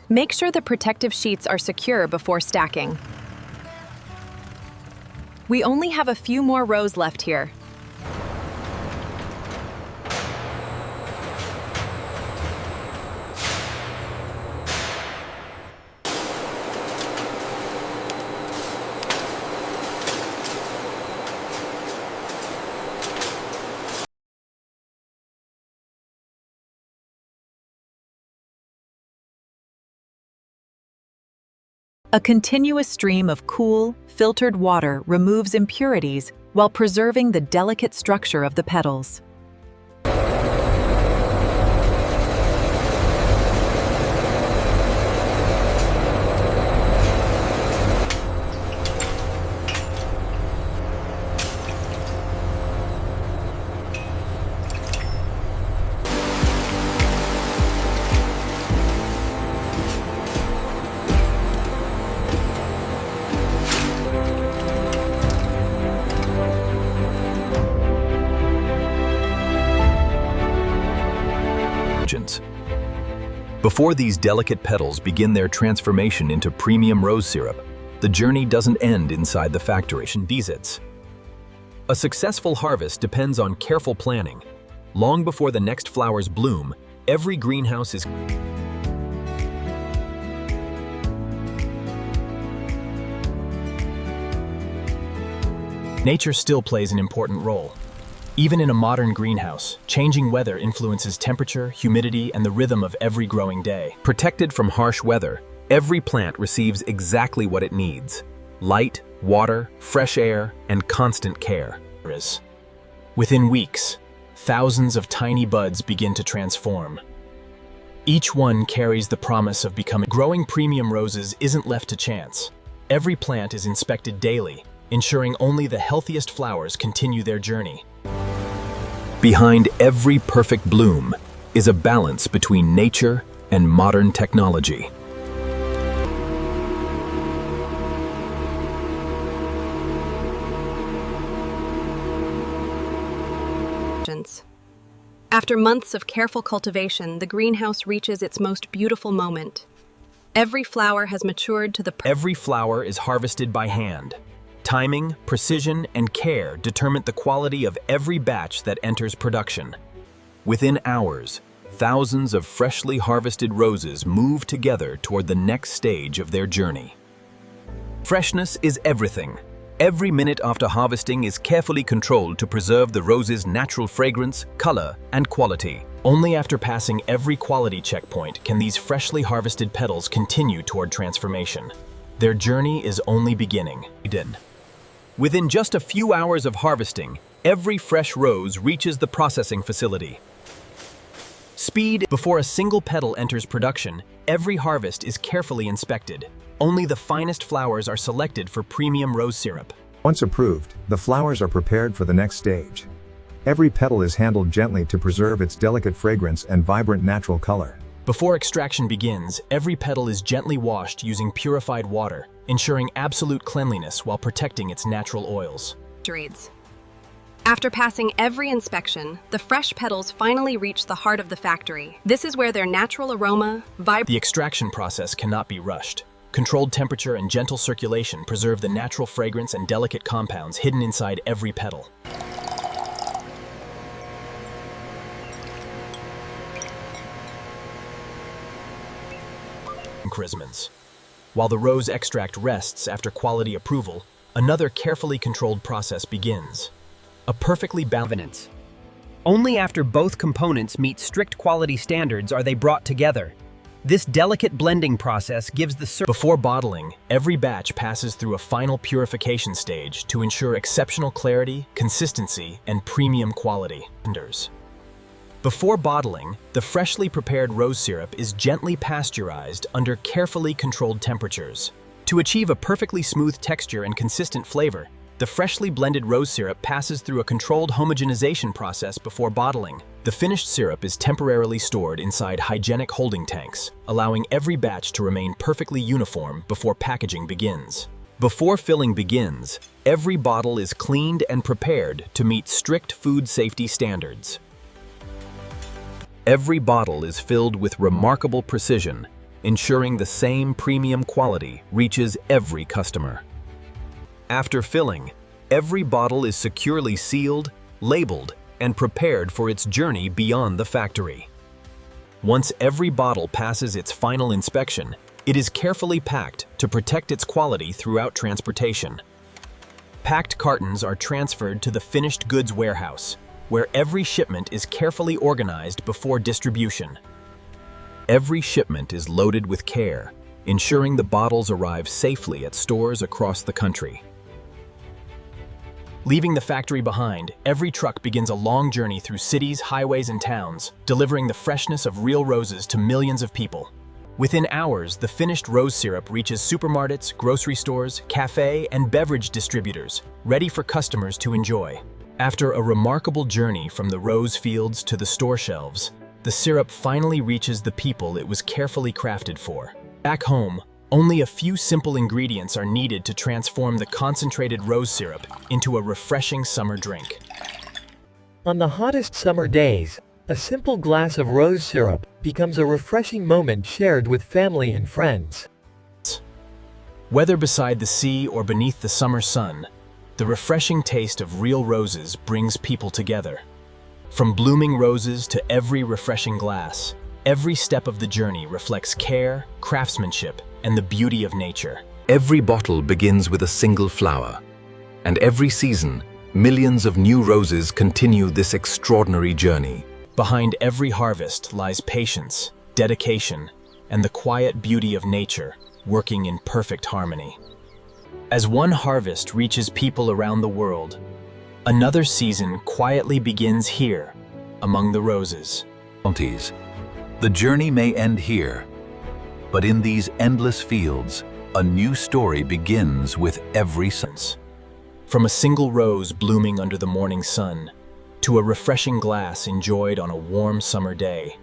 Make sure the protective sheets are secure before stacking. We only have a few more rows left here. A continuous stream of cool, filtered water removes impurities while preserving the delicate structure of the petals. Before these delicate petals begin their transformation into premium rose syrup, the journey doesn't end inside the factory. Visits. A successful harvest depends on careful planning. Long before the next flowers bloom, every greenhouse is Nature still plays an important role. Even in a modern greenhouse, changing weather influences temperature, humidity, and the rhythm of every growing day. Protected from harsh weather, every plant receives exactly what it needs: light, water, fresh air, and constant care. Within weeks, thousands of tiny buds begin to transform. Each one carries the promise of becoming. Growing premium roses isn't left to chance. Every plant is inspected daily, ensuring only the healthiest flowers continue their journey. Behind every perfect bloom is a balance between nature and modern technology. After months of careful cultivation, the greenhouse reaches its most beautiful moment. Every flower has matured to the Every flower is harvested by hand. Timing, precision, and care determine the quality of every batch that enters production. Within hours, thousands of freshly harvested roses move together toward the next stage of their journey. Freshness is everything. Every minute after harvesting is carefully controlled to preserve the rose's natural fragrance, color, and quality. Only after passing every quality checkpoint can these freshly harvested petals continue toward transformation. Their journey is only beginning. Within just a few hours of harvesting, every fresh rose reaches the processing facility. Speed. Before a single petal enters production, every harvest is carefully inspected. Only the finest flowers are selected for premium rose syrup. Once approved, the flowers are prepared for the next stage. Every petal is handled gently to preserve its delicate fragrance and vibrant natural color. Before extraction begins, every petal is gently washed using purified water, ensuring absolute cleanliness while protecting its natural oils. After passing every inspection, the fresh petals finally reach the heart of the factory. This is where their natural aroma, The extraction process cannot be rushed. Controlled temperature and gentle circulation preserve the natural fragrance and delicate compounds hidden inside every petal. Christmas. While the rose extract rests after quality approval, another carefully controlled process begins. A perfectly balanced. Only after both components meet strict quality standards are they brought together. This delicate blending process gives the Before bottling, every batch passes through a final purification stage to ensure exceptional clarity, consistency, and premium quality. Before bottling, the freshly prepared rose syrup is gently pasteurized under carefully controlled temperatures. To achieve a perfectly smooth texture and consistent flavor, the freshly blended rose syrup passes through a controlled homogenization process before bottling. The finished syrup is temporarily stored inside hygienic holding tanks, allowing every batch to remain perfectly uniform before packaging begins. Before filling begins, every bottle is cleaned and prepared to meet strict food safety standards. Every bottle is filled with remarkable precision, ensuring the same premium quality reaches every customer. After filling, every bottle is securely sealed, labeled, and prepared for its journey beyond the factory. Once every bottle passes its final inspection, it is carefully packed to protect its quality throughout transportation. Packed cartons are transferred to the finished goods warehouse, where every shipment is carefully organized before distribution. Every shipment is loaded with care, ensuring the bottles arrive safely at stores across the country. Leaving the factory behind, every truck begins a long journey through cities, highways, and towns, delivering the freshness of real roses to millions of people. Within hours, the finished rose syrup reaches supermarkets, grocery stores, cafe, and beverage distributors, ready for customers to enjoy. After a remarkable journey from the rose fields to the store shelves, the syrup finally reaches the people it was carefully crafted for. Back home, only a few simple ingredients are needed to transform the concentrated rose syrup into a refreshing summer drink. On the hottest summer days, a simple glass of rose syrup becomes a refreshing moment shared with family and friends. Whether beside the sea or beneath the summer sun, the refreshing taste of real roses brings people together. From blooming roses to every refreshing glass, every step of the journey reflects care, craftsmanship, and the beauty of nature. Every bottle begins with a single flower, and every season, millions of new roses continue this extraordinary journey. Behind every harvest lies patience, dedication, and the quiet beauty of nature working in perfect harmony. As one harvest reaches people around the world, another season quietly begins here, among the roses. The journey may end here, but in these endless fields, a new story begins with every sunset. From a single rose blooming under the morning sun, to a refreshing glass enjoyed on a warm summer day,